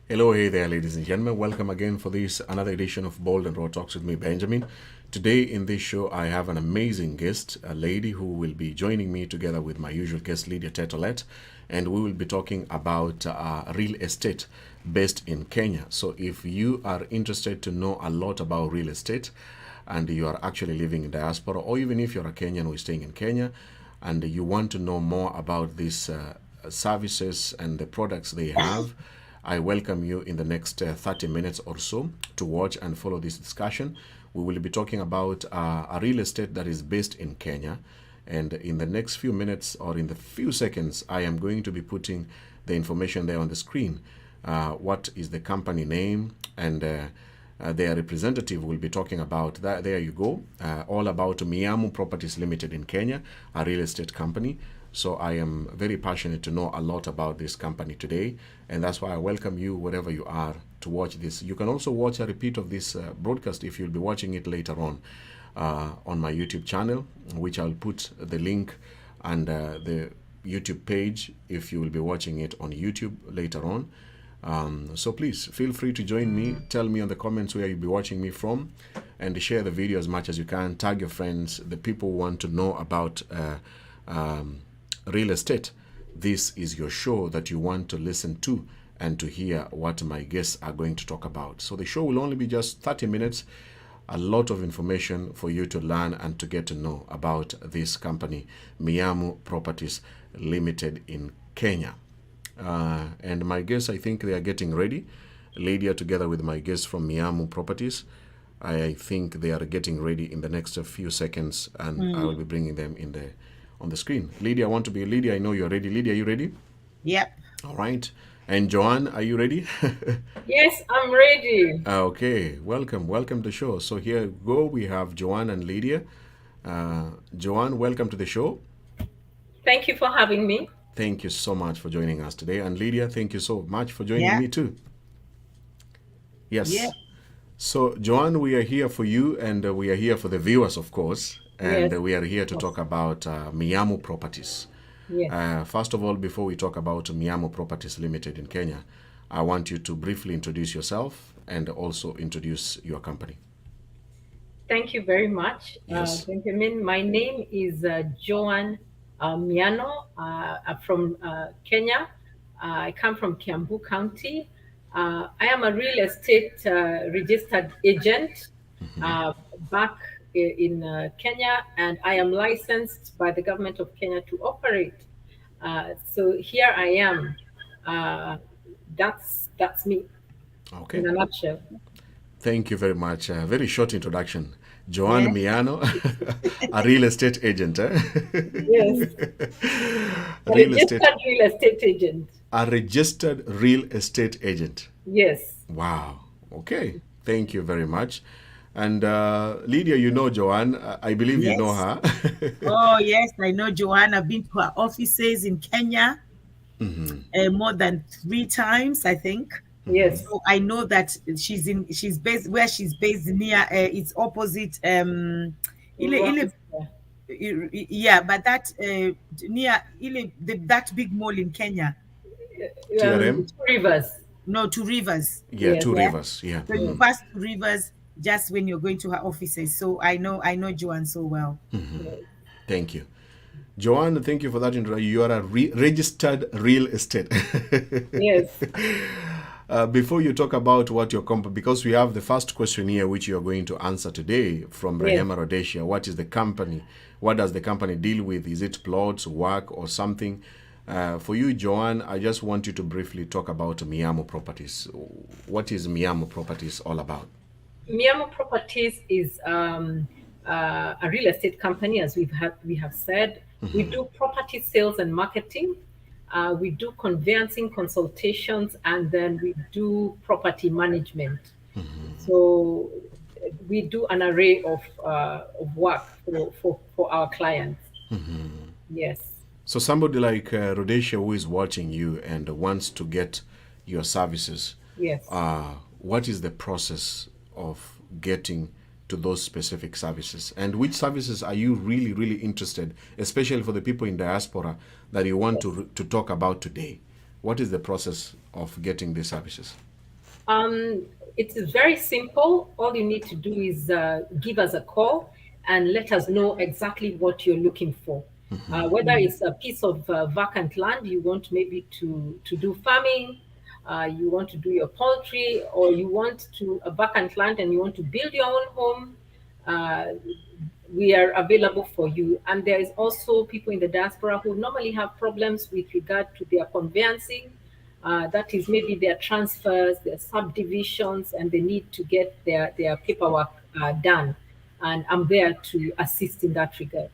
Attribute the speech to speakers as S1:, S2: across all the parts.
S1: Hello, hey there, ladies and gentlemen. Welcome again for this another edition of Bold and Raw Talks with me, Benjamin. Today in this show, I have an amazing guest, a lady who will be joining me together with my usual guest, Lydia Tetolet, and we will be talking about real estate based in Kenya. So if you are interested to know a lot about real estate and you are actually living in diaspora, or even if you're a Kenyan who is staying in Kenya and you want to know more about these services and the products they have, I welcome you in the next 30 minutes or so to watch and follow this discussion. We will be talking about a real estate that is based in Kenya. And in the next few minutes or in the few seconds, I am going to be putting the information there on the screen. What is the company name? And their representative will be talking about that. There you go. All about Miamu Properties Limited in Kenya, a real estate company. So I am very passionate to know a lot about this company today, and that's why I welcome you wherever you are to watch this. You can also watch a repeat of this broadcast if you'll be watching it later on my YouTube channel, which I'll put the link and the YouTube page if you will be watching it on YouTube later on. So please feel free to join me. Tell me in the comments where you'll be watching me from, and share the video as much as you can. Tag your friends, the people who want to know about real estate. This is your show that you want to listen to and to hear what my guests are going to talk about. So the show will only be just 30 minutes, a lot of information for you to learn and to get to know about this company, Miamu Properties Limited in Kenya. And my guests, I think they are getting ready. Lydia, together with my guests from Miamu Properties, I think they are getting ready in the next few seconds, and I will be bringing them on the screen. Lydia, I know you're ready. Lydia, are you ready?
S2: Yep.
S1: All right. And Joanne, are you ready?
S3: Yes, I'm ready.
S1: Okay. Welcome to the show. So here we go. We have Joanne and Lydia. Joanne, welcome to the show.
S3: Thank you for having me.
S1: Thank you so much for joining us today. And Lydia, thank you so much for joining
S2: Yeah.
S1: me too.
S2: Yeah.
S1: Yes. So, Joanne, we are here for you, and we are here for the viewers, of course. And
S3: Yes,
S1: we are here to talk about Miamu Properties.
S3: yes.
S1: First of all, before we talk about Miamu Properties Limited in Kenya, I want you to briefly introduce yourself and also introduce your company.
S3: Thank you very much,
S1: Yes.
S3: Benjamin. My name is Joan Miano. I'm from Kenya. I come from Kiambu County. I am a real estate registered agent uh, back in Kenya, and I am licensed by the government of Kenya to operate. So here I am. Uh, that's me
S1: Okay.
S3: in a nutshell.
S1: Thank you very much. Very short introduction. Joanne
S2: Yeah.
S1: Miano, a real estate agent.
S3: Yes, a
S1: Real estate,
S3: registered real estate agent.
S1: a registered real estate agent.
S3: Yes,
S1: Wow. Okay. Thank you very much. And Lydia, you know Joanne. I believe you know
S2: Yes.
S1: her.
S2: Oh, yes. I know Joanne. I've been to her offices in Kenya more than 3 times, I think.
S3: yes,
S2: So I know that she's based where she's based near. It's opposite.
S3: Rochester.
S2: Yeah, but that near that big mall in Kenya.
S1: TRM?
S3: Two Rivers.
S2: No, to Rivers.
S1: Yeah,
S3: Yes,
S1: Two
S2: Yeah.
S1: Rivers. Yeah.
S2: So you pass to Rivers just when you're going to her offices. So I know Joanne so well.
S3: yes,
S1: Thank you. Joanne, thank you for that intro. You are a registered real estate.
S3: yes,
S1: Before you talk about what your company, because we have the first question here, which you are going to answer today from
S3: yes.
S1: Rehema Rhodesia. What is the company? What does the company deal with? Is it plots, work, or something? For you, Joanne, I just want you to briefly talk about Miamu Properties. What is Miamu Properties all about?
S3: Miamu Properties is a real estate company, as we have said. We do property sales and marketing. We do conveyancing consultations, and then we do property management. So we do an array of work for our clients. Yes.
S1: So somebody like Rhodesia who is watching you and wants to get your services,
S3: Yes.
S1: what is the process of getting to those specific services? And which services are you really, really interested, especially for the people in diaspora that you want to talk about today? What is the process of getting these services?
S3: Um, it is very simple. All you need to do is give us a call and let us know exactly what you're looking for. Whether it's a piece of vacant land you want maybe to do farming, you want to do your poultry, or you want to a vacant land and you want to build your own home, uh, we are available for you. And there is also people in the diaspora who normally have problems with regard to their conveyancing. That is maybe their transfers, their subdivisions, and they need to get their paperwork done. And I'm there to assist in that regard.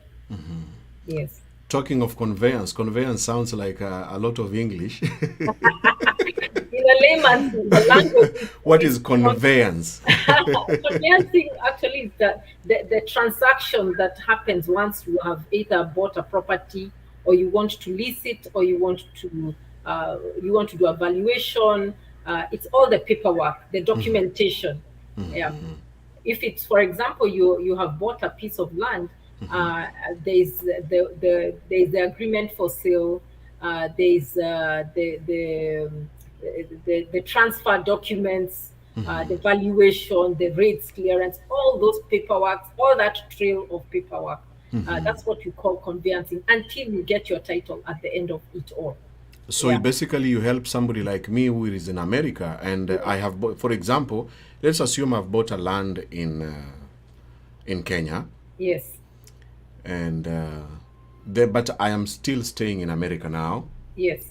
S3: Yes.
S1: Talking of conveyance, conveyance sounds like a lot of English.
S3: In a layman's the language,
S1: What
S3: is
S1: is conveyance?
S3: conveyancing actually is the transaction that happens once you have either bought a property, or you want to lease it, or you want to do a valuation. It's all the paperwork, the documentation. Yeah. If it's, for example, you have bought a piece of land, there's the agreement for sale, there's the transfer documents, the valuation, the rates clearance, all those paperwork, all that trail of paperwork. That's what you call conveyancing until you get your title at the end of it all.
S1: So
S3: Yeah.
S1: basically, you help somebody like me who is in America, and I have, for example, let's assume I've bought a land in Kenya,
S3: Yes.
S1: and but I am still staying in America now.
S3: Yes.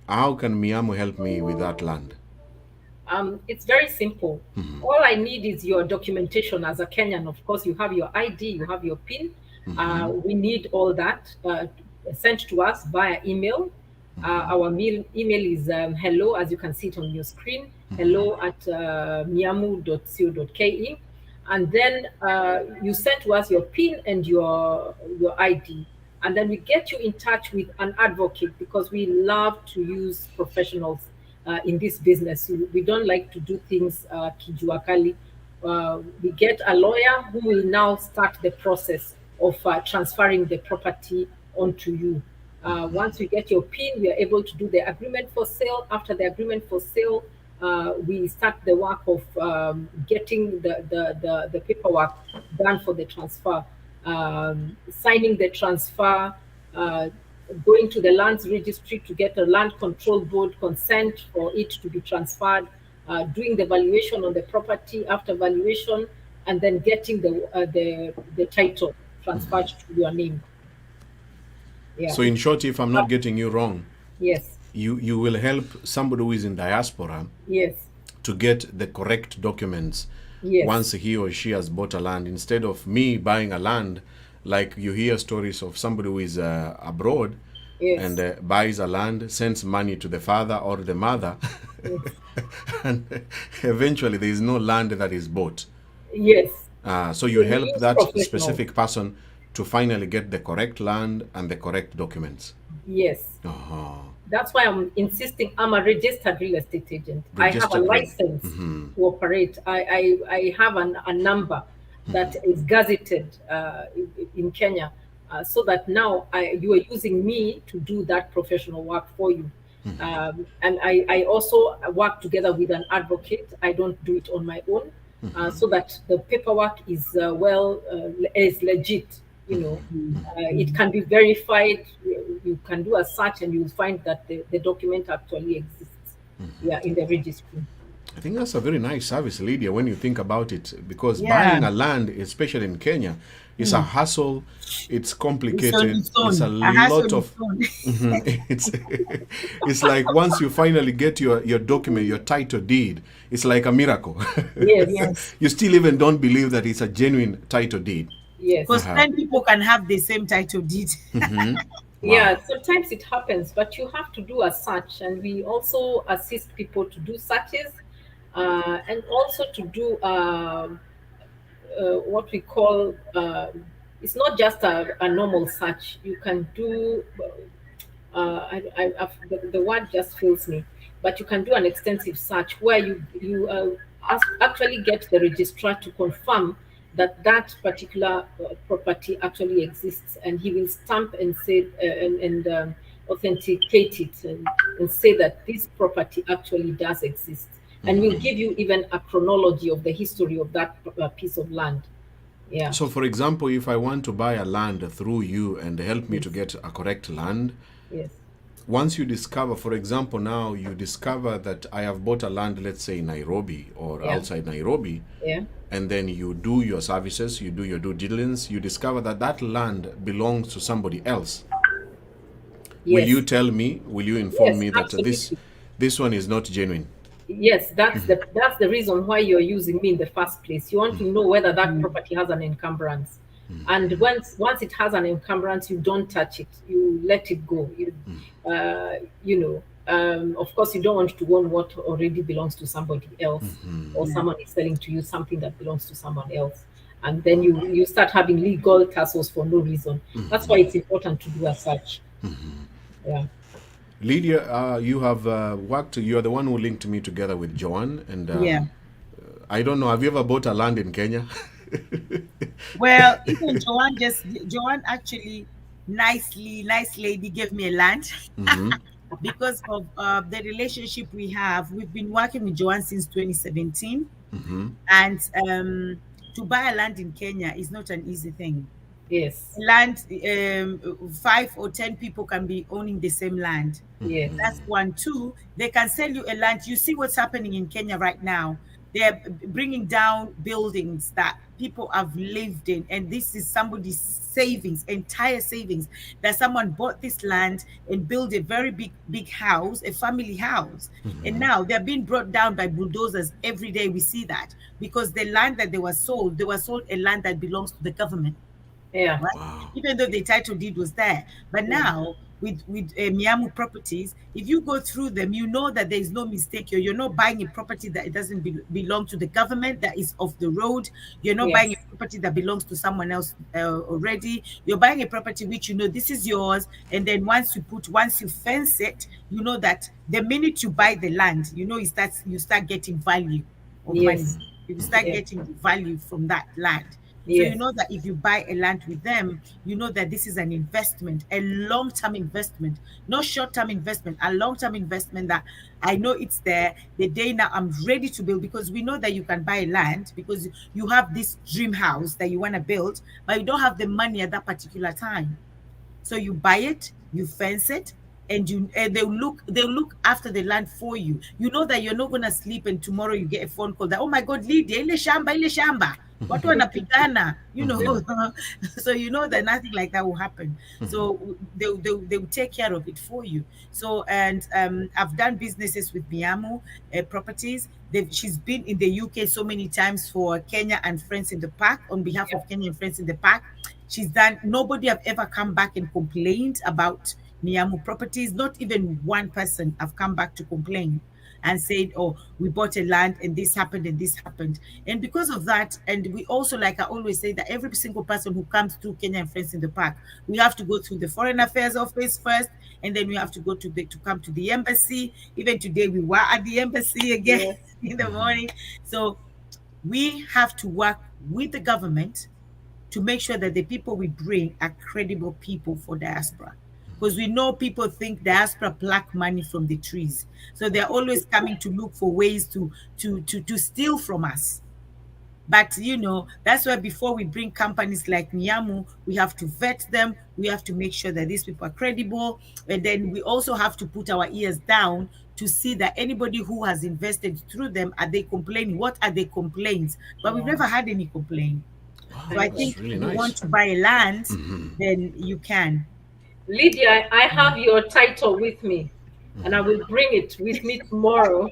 S1: How can Miamu help me with that land?
S3: It's very simple. All I need is your documentation as a Kenyan. Of course, you have your ID, you have your PIN. We need all that sent to us via email. Our email is hello, as you can see it on your screen, hello at miamu.co.ke. And then you send to us your PIN and your ID. And then we get you in touch with an advocate, because we love to use professionals in this business. We don't like to do things kijuakali. We get a lawyer who will now start the process of transferring the property onto you. Once we get your PIN, we are able to do the agreement for sale. After the agreement for sale, we start the work of getting the paperwork done for the transfer, signing the transfer, going to the lands registry to get a land control board consent for it to be transferred, doing the valuation on the property after valuation, and then getting the title transferred to your name. Yeah.
S1: So in short, if I'm not getting you wrong,
S3: Yes.
S1: you will help somebody who is in diaspora
S3: Yes.
S1: to get the correct documents
S3: Yes.
S1: once he or she has bought a land, instead of me buying a land. Like you hear stories of somebody who is abroad
S3: Yes.
S1: and buys a land, sends money to the father or the mother,
S3: Yes.
S1: and eventually there is no land that is bought.
S3: Yes.
S1: So you
S3: We
S1: help
S3: use
S1: that
S3: professionals.
S1: specific person to finally get the correct land and the correct documents.
S3: Yes.
S1: Uh-huh.
S3: That's why I'm insisting I'm a registered real estate agent. I have a
S1: Registered real-
S3: license to operate. I have a number that is gazetted in Kenya, so that now you are using me to do that professional work for you. And I also work together with an advocate. I don't do it on my own, so that the paperwork is is legit. It can be verified. You can do a search and you'll find that the document actually exists. Yeah, in the registry.
S1: I think that's a very nice service, Lydia, when you think about it, because
S2: Yeah.
S1: buying a land, especially in Kenya, is a hassle. It's complicated.
S2: It's on
S1: It's
S2: its
S1: a
S2: own. A hassle
S1: lot of.
S2: its own.
S1: it's it's like once you finally get your document, your title deed, it's like a miracle.
S3: Yes.
S2: Yes.
S1: You still even don't believe that it's a genuine title deed.
S3: Yes.
S2: Because 10 people can have the same title deed.
S3: Yeah, sometimes it happens, but you have to do a search, and we also assist people to do searches, and also to do what we call it's not just a normal search. You can do the word just fails me, but you can do an extensive search where you actually get the registrar to confirm that that particular property actually exists, and he will stamp and say and authenticate it, and say that this property actually does exist. and we'll give you even a chronology of the history of that piece of land. Yeah.
S1: So, for example, if I want to buy a land through you and help me to
S3: Yes.
S1: get a correct land,
S3: Yes.
S1: once you discover, for example, now you discover that I have bought a land, let's say in Nairobi or
S3: Yeah.
S1: outside Nairobi,
S3: Yeah.
S1: and then you do your services, you do your due diligence, you discover that that land belongs to somebody else. Will you
S3: Yes.
S1: tell me, will you inform
S3: Yes.
S1: me that
S3: Absolutely.
S1: this one is not genuine?
S3: Yes, that's the reason why you're using me in the first place. You want to know whether that
S2: Mm.
S3: property has an encumbrance. And once it has an encumbrance, you don't touch it. You let it go. Of course, you don't want to own what already belongs to somebody else, or
S2: Yeah.
S3: someone is selling to you something that belongs to someone else, and then you start having legal tussles for no reason. That's why it's important to do as such. Yeah.
S1: Lydia, you have worked, you are the one who linked me together with Joanne, and
S2: Yeah.
S1: I don't know, have you ever bought a land in Kenya?
S2: Well, even Joanne actually nice lady gave me a land because of the relationship we have. We've been working with Joanne since 2017, and to buy a land in Kenya is not an easy thing.
S3: Yes.
S2: Land, 5 or 10 people can be owning the same land.
S3: Yes.
S2: That's one. Two, they can sell you a land. You see what's happening in Kenya right now. They're bringing down buildings that people have lived in, and this is somebody's savings, entire savings, that someone bought this land and built a very big house, a family house, and now they're being brought down by bulldozers every day. We see that because the land that they were sold a land that belongs to the government,
S3: Yeah.
S2: right? Even though the title deed was there. But
S3: Yeah.
S2: now with Miamu Properties, if you go through them, you know that there is no mistake here. You're not buying a property that it doesn't belong to the government, that is off the road. You're not buying a
S3: Yes.
S2: property that belongs to someone else already. You're buying a property which you know this is yours, and then once you fence it, you know that the minute you buy the land, you know you start getting value of money.
S3: Yes.
S2: You start
S3: Yeah.
S2: getting the value from that land. So you
S3: Yes.
S2: know that if you buy a land with them, you know that this is an investment, a long-term investment, not short-term investment, a long-term investment that I know it's there. The day now I'm ready to build, because we know that you can buy land because you have this dream house that you want to build, but you don't have the money at that particular time. So you buy it, you fence it, and they'll look after the land for you. You know that you're not gonna sleep and tomorrow you get a phone call that, oh my God, Lydia, ile shamba. Watu wanapigana, so you know that nothing like that will happen. So they'll take care of it for you. So, and I've done businesses with Miamu Properties. She's been in the UK so many times for Kenya and Friends in the Park, on behalf
S3: Yeah.
S2: of Kenya and Friends in the Park. She's done, nobody have ever come back and complained about Miamu Properties. Not even one person have come back to complain and said, oh, we bought a land and this happened and this happened. And because of that, and we also, like I always say, that every single person who comes to Kenya and Friends in the Park, we have to go through the Foreign Affairs Office first, and then we have to go to come to the embassy. Even today, we were at the embassy again
S3: Yes.
S2: in the morning. So we have to work with the government to make sure that the people we bring are credible people for diaspora. Because we know people think diaspora pluck money from the trees. So they're always coming to look for ways to steal from us. But that's why before we bring companies like Miamu, we have to vet them. We have to make sure that these people are credible. And then we also have to put our ears down to see that anybody who has invested through them, are they complaining? What are their complaints? But we've
S3: Yeah.
S2: never had any complaint.
S1: Wow,
S2: So I
S3: Thank
S2: think
S1: that's
S3: God.
S1: really
S2: if you
S1: nice.
S2: want to buy a land, then you can.
S3: Lydia, I have your title with me, and I will bring it with me tomorrow.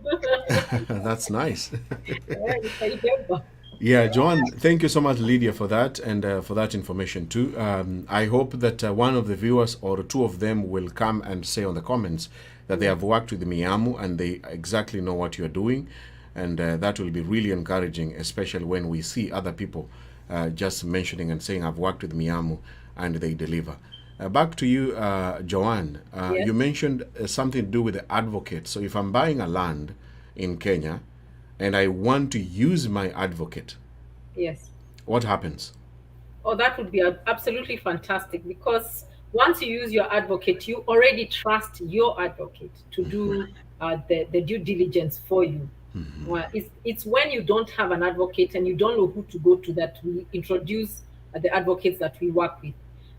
S1: That's nice.
S3: Yeah, if I remember.
S1: Yeah, Joanne, thank you so much, Lydia, for that, and for that information too. I hope that one of the viewers or two of them will come and say on the comments that they have worked with Miamu and they exactly know what you're doing, and that will be really encouraging, especially when we see other people just mentioning and saying, I've worked with Miamu and they deliver. Back to you, Joanne.
S3: Yes.
S1: You mentioned something to do with the advocate. So if I'm buying a land in Kenya and I want to use my advocate,
S3: Yes.
S1: what happens?
S3: Oh, that would be absolutely fantastic, because once you use your advocate, you already trust your advocate to do the due diligence for you. Well, it's when you don't have an advocate and you don't know who to go to that we introduce the advocates that we work with.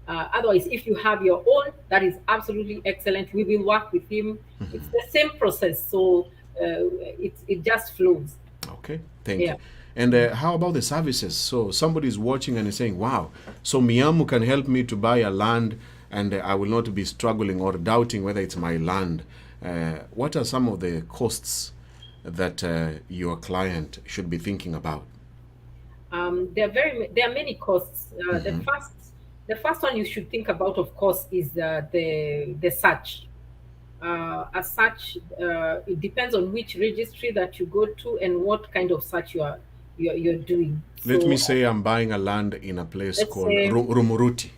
S3: Otherwise, if you have your own, that is absolutely excellent. We will work with him. It's the same process, so it just flows.
S1: Okay, thank
S3: Yeah.
S1: you. And how about the services? So somebody is watching and is saying, wow, so Miamu can help me to buy a land and I will not be struggling or doubting whether it's my land. What are some of the costs that your client should be thinking about?
S3: There are many costs. The first one you should think about, of course, is the search. As such, it depends on which registry that you go to and what kind of search you're doing.
S1: Let me
S3: So
S1: say I'm buying a land in a place
S3: let's
S1: called
S3: say,
S1: Rumuruti.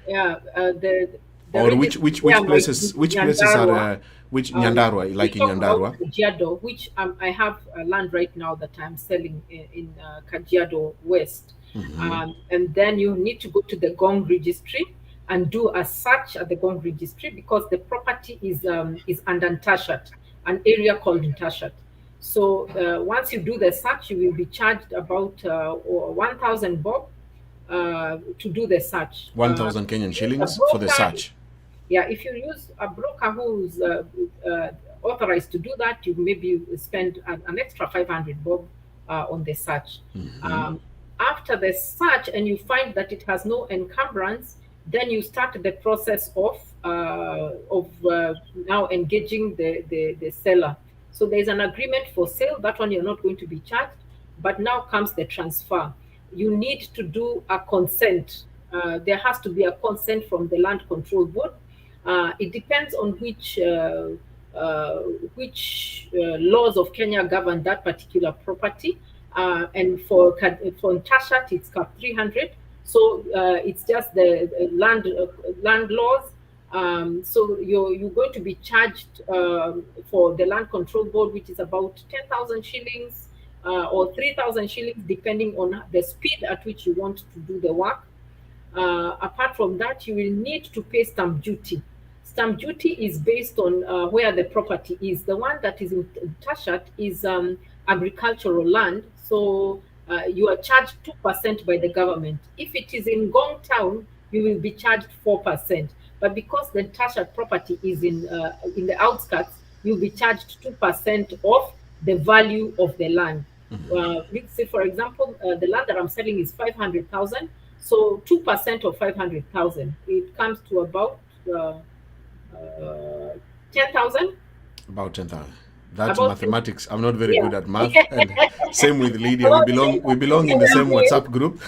S3: yeah, the
S1: Or
S3: registry
S1: which
S3: there might be
S1: places are
S3: Nyandarua.
S1: which
S3: Um,
S1: Nyandarua,
S3: we
S1: like in
S3: talk about
S1: Nyandarua?
S3: Kajiado, which I have land right now that I'm selling in Kajiado West. And then you need to go to the Gong registry and do a search at the Gong registry because the property is under Ntashat, an area called Ntashat. So once you do the search, you will be charged about 1,000 bob to do the search.
S1: 1,000 Kenyan
S3: A
S1: shillings for the
S3: broker,
S1: search.
S3: yeah, if you use a broker who's authorized to do that, you maybe spend an extra 500 bob on the search. After the search, and you find that it has no encumbrance, then you start the process of now engaging the seller. So there's an agreement for sale. That one you're not going to be charged. But now comes the transfer. You need to do a consent. There has to be a consent from the Land Control Board. It depends on which laws of Kenya govern that particular property. And for Tashat, it's cap 300. So it's just the land laws. So you're going to be charged for the Land Control Board, which is about 10,000 shillings or 3,000 shillings, depending on the speed at which you want to do the work. Apart from that, you will need to pay stamp duty. Stamp duty is based on where the property is. The one that is in Tashat is agricultural land, so you are charged 2% by the government. If it is in Gong Town, you will be charged 4%. But because the Tashat property is in the outskirts, you'll be charged 2% of the value of the land. Let's say, for example, the land that I'm selling is 500,000. So 2% of 500,000, it comes to about 10,000.
S1: About 10,000. That's
S3: About 10,
S1: mathematics. I'm not very
S3: yeah.
S1: good at math. And same with Lydia. We
S3: About
S1: belong in the same
S3: 10,000.
S1: WhatsApp group.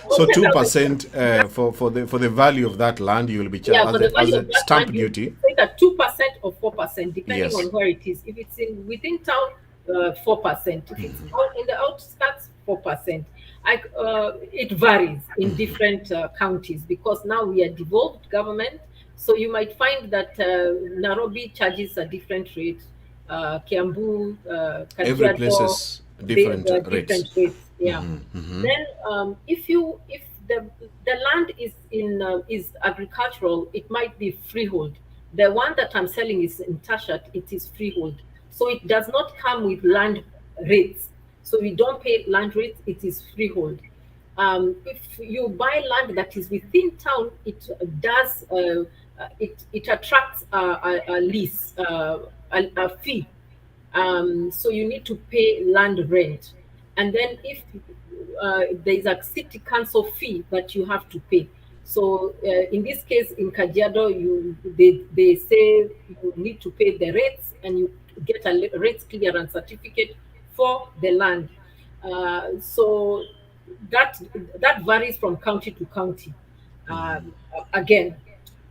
S1: So
S3: About 10,000.
S1: 2% for the value of that land you will be
S3: Yeah,
S1: charged
S3: for the
S1: as
S3: value of
S1: a
S3: that
S1: stamp
S3: land, you
S1: duty.
S3: take a 2% or 4%, depending
S1: Yes.
S3: on where it is. If it's within town, 4%. If it's out in the outskirts, 4%. It varies in different counties because now we are devolved government. So you might find that Nairobi charges a different rate. Kiambu,
S1: Every place
S3: Kajiado,
S1: is
S3: they
S1: different
S3: are
S1: rates.
S3: different rates. Yeah. Then if the land is agricultural, it might be freehold. The one that I'm selling is in Tashat, it is freehold. So it does not come with land rates. So we don't pay land rates, it is freehold. If you buy land that is within town, it does it attracts a lease, a fee. So you need to pay land rent, and then if there is a city council fee that you have to pay. So in this case, in Kajiado, they say you need to pay the rates, and you get a rates clearance certificate for the land. So that that varies from county to county. Again,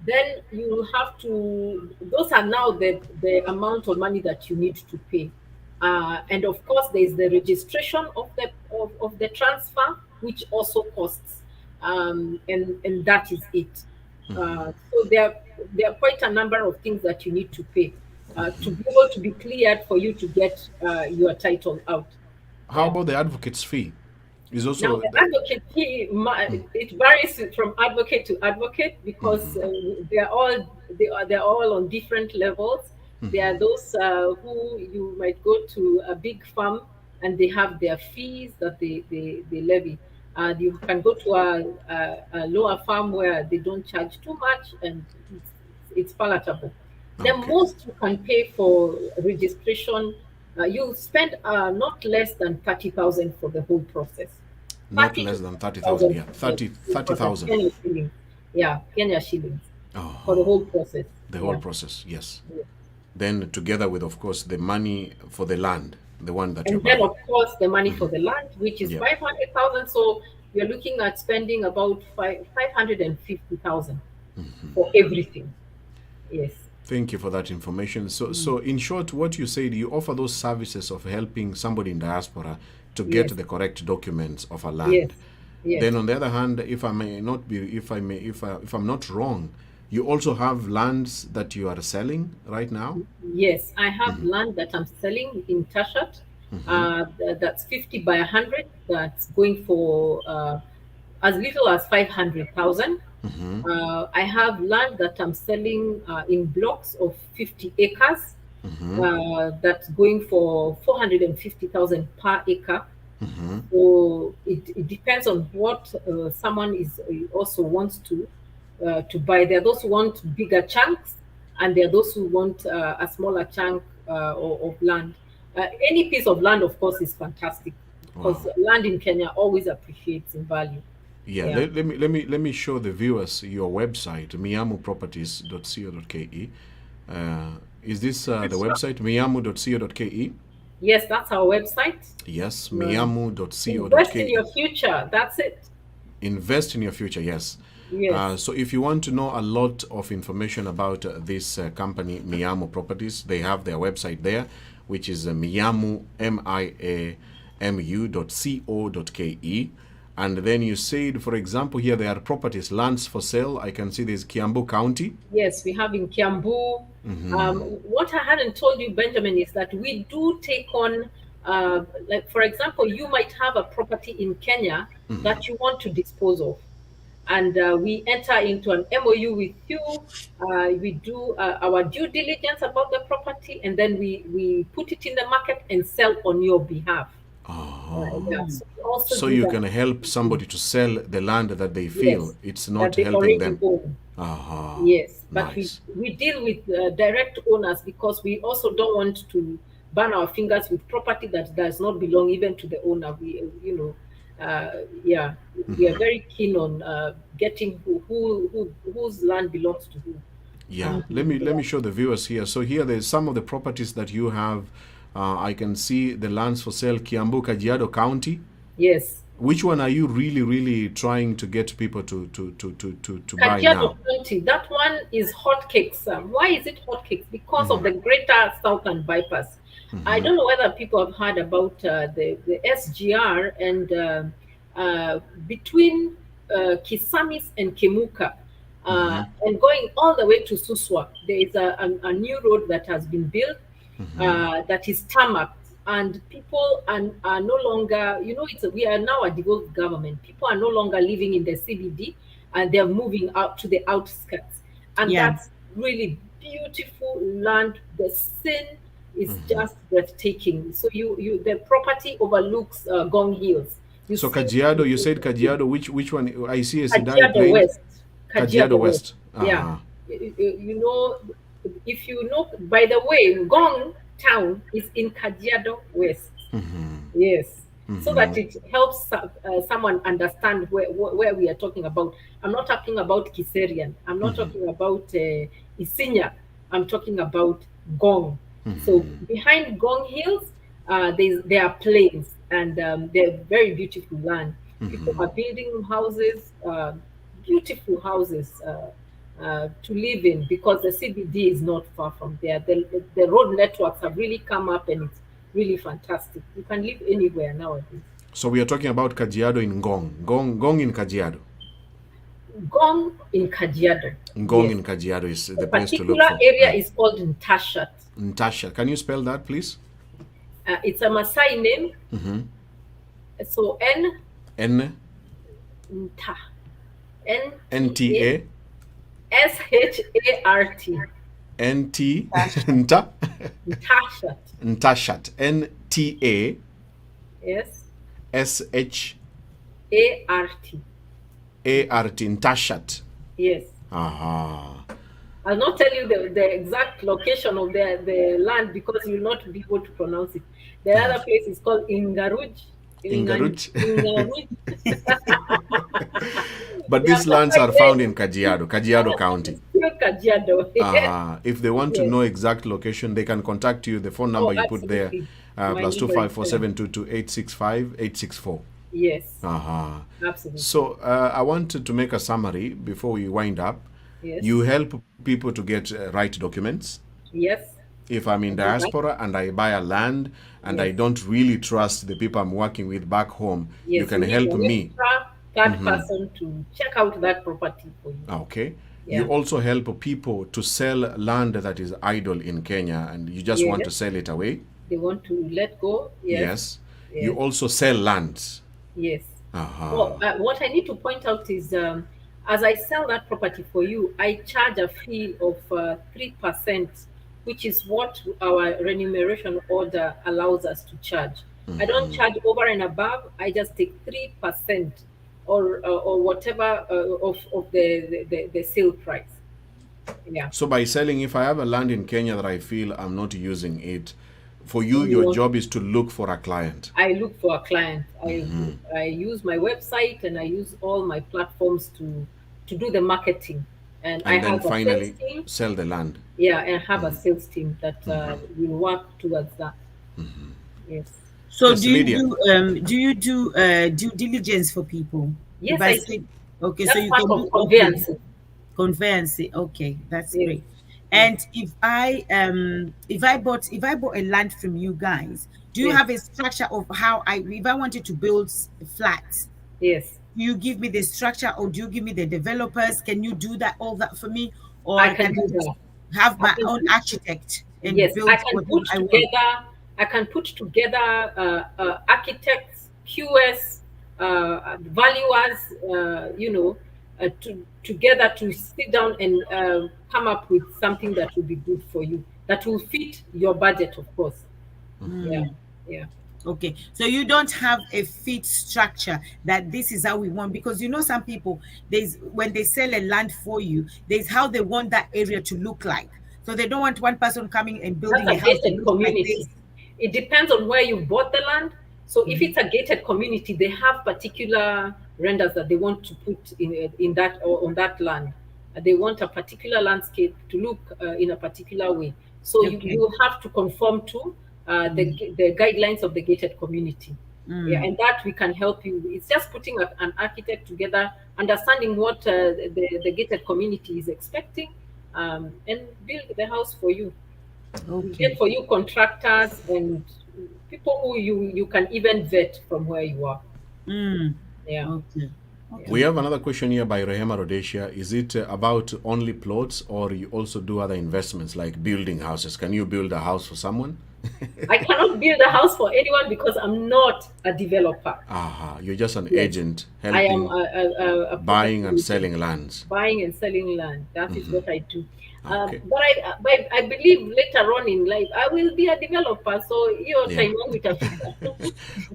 S3: then you have to, those are now the amount of money that you need to pay. And of course there is the registration of the transfer, which also costs, and that is it. So there are quite a number of things that you need to pay to be able to be cleared for you to get your title out.
S1: How
S3: Yeah.
S1: about the advocate's fee? Is
S3: Now,
S1: also
S3: the advocate fee, it varies from advocate to advocate because they're all on different levels. There are those who you might go to a big farm and they have their fees that they levy. You can go to a lower farm where they don't charge too much and it's palatable. The
S1: Okay.
S3: most you can pay for registration, you spend not less than 30,000 for the whole process.
S1: Not
S3: 30 to
S1: less than 30,000.
S3: 30,000
S1: Yeah,
S3: for the
S1: 30
S3: whole process.
S1: 30,000.
S3: Kenya shillings. Yeah, Kenya shillings for the
S1: Oh,
S3: whole process.
S1: the whole
S3: Yeah.
S1: process. Yes.
S3: Yeah.
S1: Then together with, of course, the money for the land, the one that you're
S3: And then,
S1: buying.
S3: of course, the money for the land, which is
S1: Yeah.
S3: 500,000. So you're looking at spending about 550,000 for everything. Yes.
S1: Thank you for that information. So in short, what you said, you offer those services of helping somebody in diaspora to get
S3: Yes.
S1: the correct documents of a
S3: Yes.
S1: land.
S3: Yes.
S1: Then on the other hand, if I may not be, if I'm not wrong, you also have lands that you are selling right now.
S3: Yes, I have land that I'm selling in Tashat. That's 50 by 100. That's going for as little as 500,000. I have land that I'm selling in blocks of 50 acres. That's going for 450,000 per acre. So it depends on what someone is also wants to buy. There are those who want bigger chunks, and there are those who want a smaller chunk of land. Any piece of land, of course, is fantastic because
S1: Wow.
S3: land in Kenya always appreciates in value.
S1: Yeah,
S3: Yeah.
S1: let me show the viewers your website, miamuproperties.co.ke. Is this the website, miamu.co.ke?
S3: Yes, that's our website.
S1: Yes,
S3: Invest in your
S1: miamu.co.ke.
S3: future. That's it.
S1: Invest in your future, yes.
S3: Yes.
S1: So if you want to know a lot of information about this company, Miamu Properties, they have their website there, which is miamu, miamu.co.ke. And then you said, for example, here there are properties, lands for sale. I can see there's Kiambu County.
S3: Yes, we have in Kiambu. What I hadn't told you, Benjamin, is that we do take on, like for example, you might have a property in Kenya that you want to dispose of, and we enter into an MOU with you. We do our due diligence about the property, and then we put it in the market and sell on your behalf. Yeah, so we also
S1: So
S3: do
S1: you
S3: that.
S1: can help somebody to sell the land that they feel
S3: Yes,
S1: it's
S3: that
S1: not
S3: they
S1: helping
S3: already
S1: them.
S3: own.
S1: Aha,
S3: Yes, but
S1: nice.
S3: we deal with direct owners because we also don't want to burn our fingers with property that does not belong even to the owner. Yeah, we are very keen on getting whose land belongs to who.
S1: Yeah, let me show the viewers here. So here there's some of the properties that you have. I can see the lands for sale, Kiambu, Kajiado County.
S3: Yes,
S1: Which one are you really trying to get people to buy
S3: Kajiado
S1: now?
S3: County. That one is hotcakes. Why is it hotcakes? Because of the Greater Southern Bypass. I don't know whether people have heard about the SGR and between Kisamis and Kemuka. And going all the way to Suswa, there is a new road that has been built that is tarmac, and people are no longer, we are now a devolved government. People are no longer living in the CBD, and they're moving out to the outskirts, and
S2: Yeah.
S3: that's really beautiful land. The scene is just breathtaking. So the property overlooks Gong Hills. You
S1: So
S3: see
S1: Kajiado, you said Kajiado. Which one? I see a Sidai
S3: Kajiado
S1: Plain.
S3: West.
S1: Kajiado
S3: Kajiado West.
S1: West.
S3: Yeah. You know, if you know, by the way, Gong town is in Kajiado West. Yes. So that it helps someone understand where we are talking about. I'm not talking about Kiserian. I'm not talking about Isinya. I'm talking about Gong. So behind Gong Hills, there are plains, and they're very beautiful land. People are building houses, beautiful houses to live in, because the CBD is not far from there. The road networks have really come up, and it's really fantastic. You can live anywhere nowadays.
S1: So we are talking about Kajiado in Ngong. Ngong in Kajiado.
S3: Gong in Kajiado.
S1: Ngong
S3: Yes.
S1: in Kajiado is
S3: The
S1: the place to look
S3: particular
S1: for.
S3: area is called Ntashat.
S1: Natasha, can you spell that, please?
S3: It's a Maasai name. So
S1: N
S3: Nta.
S1: N T A
S3: Ntashat.
S1: N-T,
S2: Tashat.
S1: Nta,
S3: Tashat.
S1: Ntashat, N-T-A-S-H,
S3: Yes. A-R-T.
S1: A-R-T, Ntashat.
S3: Yes.
S1: Aha.
S3: I'll not tell you the exact location of the land because you'll not be able to pronounce it. The other place is called Ingaruj.
S1: Ingaruch.
S3: Ingaruj.
S1: But
S3: They are
S1: these lands are found in Kajiado, Kajiado County.
S3: still Kajiado.
S1: If they want to
S3: Yes.
S1: know exact location, they can contact you. The phone number
S3: Oh,
S1: you put there,
S3: absolutely. My
S1: plus
S3: number is there.
S1: 254-722-865-864.
S3: Yes. Absolutely.
S1: So I wanted to make a summary before we wind up.
S3: Yes.
S1: You help people to get right documents.
S3: Yes.
S1: If I'm in
S3: I do that.
S1: diaspora and I buy a land and I
S3: Yes.
S1: don't really trust the people I'm working with back home, you
S3: Yes.
S1: can
S3: You need
S1: help
S3: an
S1: me.
S3: extra third person to check out that property for you.
S1: Okay.
S3: Yeah.
S1: You also help people to sell land that is idle in Kenya and you just want to
S3: Yes.
S1: sell it away.
S3: They want to let go. Yes.
S1: You
S3: Yes.
S1: also sell lands.
S3: Yes.
S1: Aha.
S3: Well, what I need to point out is, as I sell that property for you, I charge a fee of 3%, which is what our remuneration order allows us to charge. I don't charge over and above. I just take 3% or whatever of the sale price. Yeah.
S1: So by selling, if I have a land in Kenya that I feel I'm not using it, for you,
S3: So you
S1: your
S3: want-
S1: job is to look for a client.
S3: I look for a client. I use my website and I use all my platforms to do the marketing. And I
S1: And then
S3: have a
S1: finally
S3: sales team.
S1: sell the land.
S3: Yeah, and have a sales team that will work towards that. Yes.
S2: So
S1: Yes,
S2: do you
S1: Lydia.
S2: do due diligence for people?
S3: Yes,
S2: If
S3: I
S2: say,
S3: do.
S2: okay,
S3: That's
S2: so you
S3: part
S2: can
S3: of
S2: do
S3: conveyancing.
S2: conveyancing. Okay, that's
S3: Yes.
S2: great. And if I bought a land from you guys, do you
S3: Yes.
S2: have a structure of how if I wanted to build flats,
S3: Yes.
S2: do you give me the structure or do you give me the developers? Can you do all that for me? Or
S3: I can
S2: I
S3: do
S2: just
S3: that.
S2: have
S3: I
S2: my
S3: can
S2: own
S3: put-
S2: architect and
S3: Yes,
S2: build
S3: I can
S2: whatever
S3: put
S2: I want?
S3: together. I can put together architects, QS, valuers, together to sit down and come up with something that will be good for you, that will fit your budget, of course. Yeah, yeah.
S2: Okay, so you don't have a fit structure that this is how we want, because some people, there's when they sell a land for you, there's how they want that area to look like. So they don't want one person coming and building
S3: That's
S2: a
S3: a
S2: house that
S3: gated
S2: looks like
S3: community.
S2: this.
S3: It depends on where you bought the land. So if it's a gated community, they have particular renders that they want to put in that or on that land. They want a particular landscape to look in a particular way. So
S2: Okay.
S3: you have to conform to the guidelines of the gated community. Yeah, and that we can help you. It's just putting an architect together, understanding what the gated community is expecting, and build the house for you.
S2: Okay.
S3: Get for you contractors and people who you can even vet from where you are. Yeah.
S2: Okay.
S1: We have another question here by Rehema Rhodesia. Is it about only plots or you also do other investments like building houses? Can you build a house for someone?
S3: I cannot build a house for anyone because I'm not a developer.
S1: Aha, you're just an
S3: Yes.
S1: agent
S3: I am
S1: helping
S3: a
S1: buying and
S3: property
S1: selling lands.
S3: buying and selling land. That is what I do.
S1: Okay.
S3: But I believe later on in life I will be a developer. So your
S1: Yeah.
S3: time with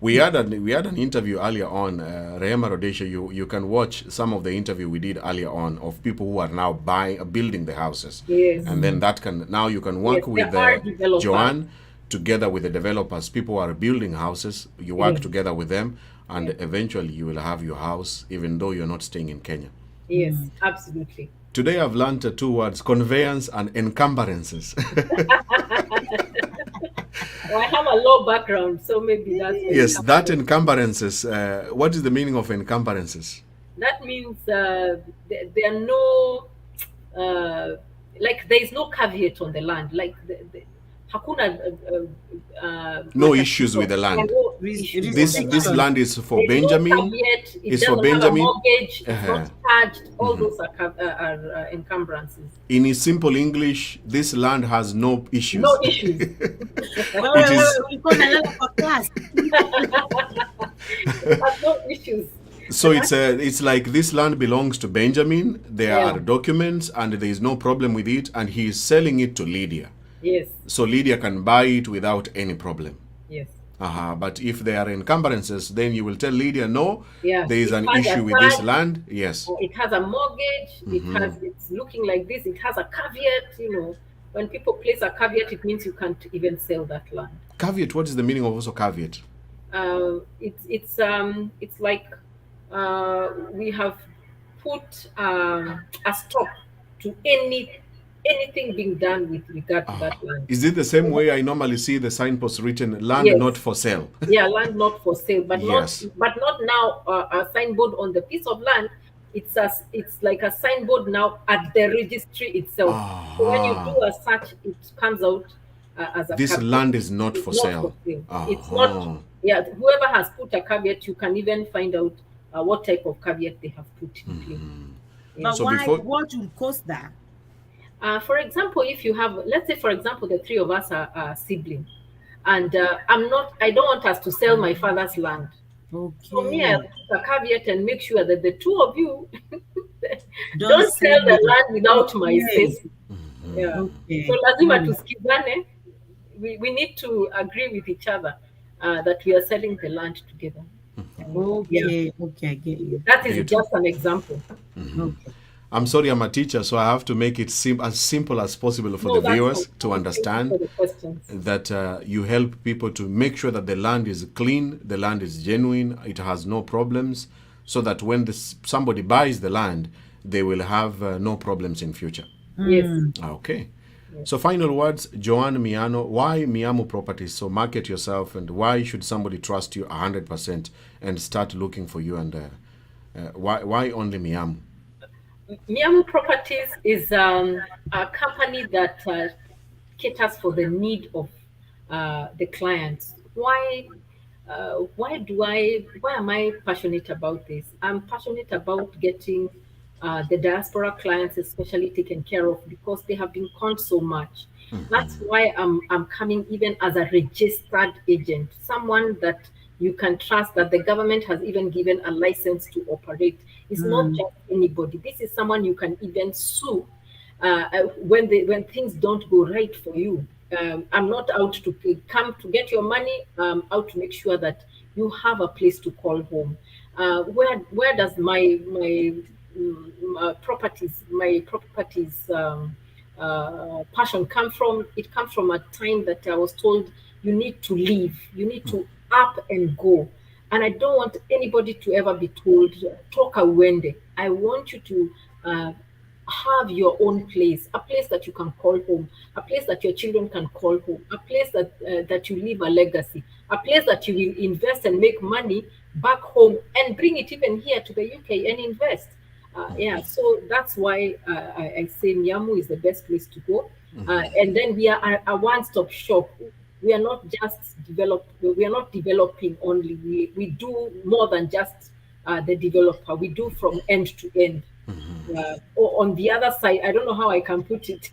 S1: We had an interview earlier on, Rehema Rhodesia. You can watch some of the interview we did earlier on of people who are now building the houses.
S3: Yes.
S1: And then now you can work
S3: Yes,
S1: with
S3: there are developers.
S1: Joanne together with the developers. People who are building houses. You work
S3: Yes.
S1: together with them, and eventually you will have your house, even though you're not staying in Kenya.
S3: Yes, absolutely.
S1: Today I've learned two words: conveyance and encumbrances.
S3: I have a law background, so maybe that's
S1: Yes, that encumbrances. What is the meaning of encumbrances?
S3: that means there are no like there is no caveat on the land, like hakuna
S1: No issues with the land.
S3: issues.
S1: This land is for
S3: There's no
S1: Benjamin.
S3: caveat, it
S1: It's for
S3: doesn't have a
S1: Benjamin.
S3: mortgage, it's
S1: Uh-huh.
S3: not charged. All those are encumbrances.
S1: In his simple English, this land has no issues.
S3: No issues.
S2: Well,
S1: It is-
S2: we call a lot of class.
S3: It has no issues.
S1: So it's like this land belongs to Benjamin. There
S3: Yeah.
S1: are documents, and there is no problem with it, and he is selling it to Lydia.
S3: Yes.
S1: So Lydia can buy it without any problem.
S3: Yes.
S1: But if there are encumbrances, then you will tell Lydia, no,
S3: Yeah.
S1: there is
S3: It
S1: an
S3: has a
S1: issue with this
S3: tag,
S1: land. Yes.
S3: It has a mortgage. It's looking like this. It has a caveat. When people place a caveat, it means you can't even sell that land.
S1: Caveat. What is the meaning of also caveat?
S3: It's like we have put a stop to anything being done with regard to that land.
S1: Is it the same way I normally see the signpost written "land
S3: Yes.
S1: not for sale"?
S3: Yeah, land not for sale, but
S1: Yes.
S3: not now a signboard on the piece of land. It's like a signboard now at the registry itself. So when you do a search, it comes out as a
S1: This
S3: caveat.
S1: land is not
S3: It's
S1: for
S3: not
S1: sale.
S3: for sale. It's not. Yeah, whoever has put a caveat, you can even find out what type of caveat they have put in place.
S2: But
S1: So
S2: why?
S1: before-
S2: What will cause that?
S3: For example, if you have, let's say, for example, the three of us are siblings, and I don't want us to sell my father's land. So me, I'll put a caveat and make sure that the two of you don't sell the land without my say. Yeah.
S2: Okay.
S3: So lazima tusikizane. We need to agree with each other that we are selling the land together.
S2: Okay. Okay, I get you.
S3: That is
S1: Beautiful.
S3: just an example.
S2: Okay.
S1: I'm sorry, I'm a teacher, so I have to make it as simple as possible for the
S3: that's
S1: viewers
S3: okay.
S1: to understand
S3: Thank you for the questions.
S1: that you help people to make sure that the land is clean, the land is genuine, it has no problems, so that when somebody buys the land, they will have no problems in future.
S3: Yes.
S1: Okay. So final words, Joanne Miano, why Miamu Properties? So market yourself, and why should somebody trust you 100% and start looking for you, and why only Miamu?
S3: Miamu Properties is a company that caters for the need of the clients. Why am I passionate about this? I'm passionate about getting the diaspora clients especially taken care of because they have been conned so much. That's why I'm coming even as a registered agent, someone that you can trust, that the government has even given a license to operate. It's not just anybody. This is someone you can even sue when things don't go right for you. I'm not out to come to get your money. I'm out to make sure that you have a place to call home. Where does my properties passion come from? It comes from a time that I was told you need to leave, you need to up and go. And I don't want anybody to ever be told, toka uende. I want you to have your own place, a place that you can call home, a place that your children can call home, a place that you leave a legacy, a place that you will invest and make money back home and bring it even here to the UK and invest. So that's why I say Miamu is the best place to go. And then we are a one-stop shop. We are not just we are not developing only. We do more than just the developer. We do from end to end. Or on the other side, I don't know how I can put it.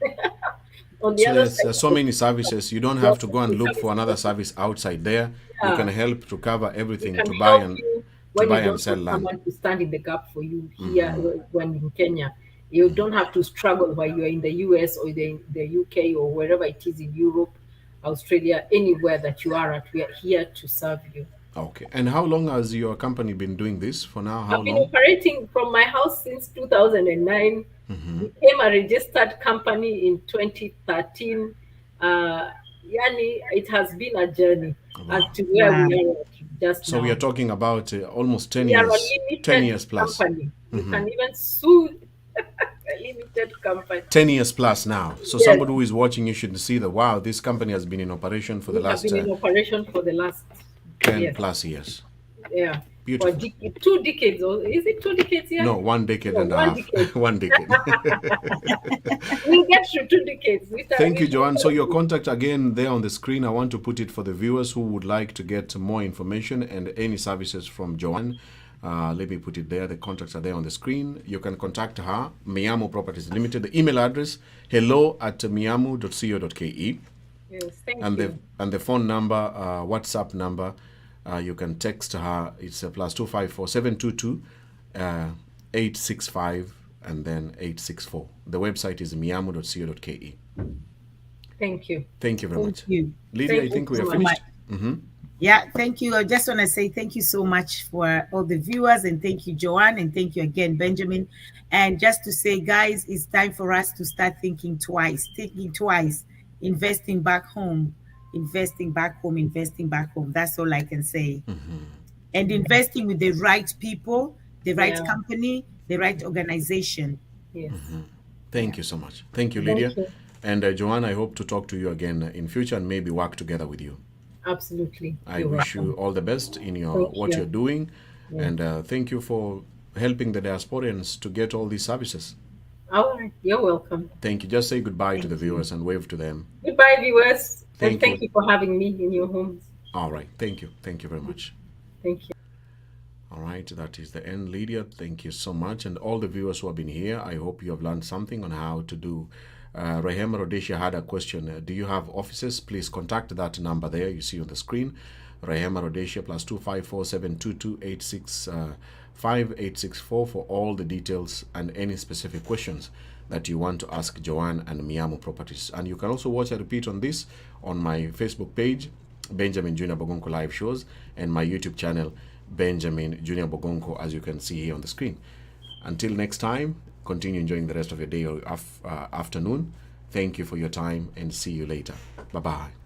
S3: On the
S1: So
S3: other
S1: there's
S3: side,
S1: so many services. You don't have to go and look for another service outside there. You can help to cover everything,
S3: can
S1: to buy
S3: help
S1: and
S3: you
S1: to
S3: when
S1: buy
S3: you don't
S1: and sell
S3: have
S1: land.
S3: someone to stand in the gap for you here when in Kenya. You don't have to struggle while you're in the US or the UK or wherever it is in Europe, Australia, anywhere that you are at. We are here to serve you.
S1: Okay. And how long has your company been doing this for now? How
S3: I've been
S1: long?
S3: operating from my house since 2009. Became a registered company in 2013. Yani, it has been a journey as to where we are just
S1: So
S3: now.
S1: we are talking about almost 10
S3: We are a
S1: years.
S3: limited
S1: 10 years plus.
S3: company. You can even sue a limited company.
S1: 10 years plus now. So somebody who is watching, you should see that, wow, this company has been in operation for the
S3: We have
S1: last
S3: been in operation for the last
S1: 10 plus years.
S3: Yeah.
S1: Beautiful.
S3: For 2 decades, or is it 2 decades? Yeah.
S1: No, 1 decade
S3: No,
S1: and a
S3: 1
S1: half.
S3: decade.
S1: 1 decade.
S3: We'll get through 2 decades.
S1: Thank you, Joanne. So your contact again there on the screen. I want to put it for the viewers who would like to get more information and any services from Joanne. Let me put it there. The contacts are there on the screen. You can contact her, Miamu Properties Limited. The email address, hello@miamu.co.ke.
S3: Yes, thank
S1: and
S3: you.
S1: the phone number, WhatsApp number, You can text her. It's a +254 722 865 and then 864. The website is miamu.co.ke.
S3: Thank you.
S1: Thank you very
S2: Thank
S1: much.
S2: you.
S1: Lydia, I
S3: Thank
S1: think
S3: you
S1: we are
S3: so
S1: finished.
S2: Yeah, thank you. I just want to say thank you so much for all the viewers, and thank you, Joanne, and thank you again, Benjamin. And just to say, guys, it's time for us to start thinking twice, investing back home, investing back home, investing back home. That's all I can say. And investing with the right people, the right
S3: Yeah.
S2: company, the right organization.
S3: Yes.
S1: Thank you so much. Thank you,
S3: Thank
S1: Lydia.
S3: you.
S1: And Joanne, I hope to talk to you again in future and maybe work together with you.
S3: Absolutely.
S1: I
S3: You're
S1: wish
S3: welcome.
S1: you all the best in your
S3: Thank
S1: what
S3: you.
S1: you're doing,
S3: Yeah.
S1: and thank you for helping the diasporans to get all these services.
S3: All right. You're welcome.
S1: Thank you. Just say goodbye to the
S2: Thank you.
S1: viewers and wave to them.
S3: Goodbye, viewers. And
S1: Thank
S3: thank
S1: you.
S3: you for having me in your homes.
S1: All right. Thank you. Thank you very much.
S3: Thank you.
S1: All right, that is the end, Lydia. Thank you so much. And all the viewers who have been here, I hope you have learned something on how to do. Rehema Rhodesia had a question. Do you have offices? Please contact that number there you see on the screen. Rehema Rhodesia +254 722 865 864 for all the details and any specific questions that you want to ask Joanne and Miamu Properties. And you can also watch a repeat on this on my Facebook page, Benjamin Junior Bogonko Live Shows, and my YouTube channel, Benjamin Junior Bogonko, as you can see here on the screen. Until next time, continue enjoying the rest of your day or afternoon. Thank you for your time and see you later. Bye-bye.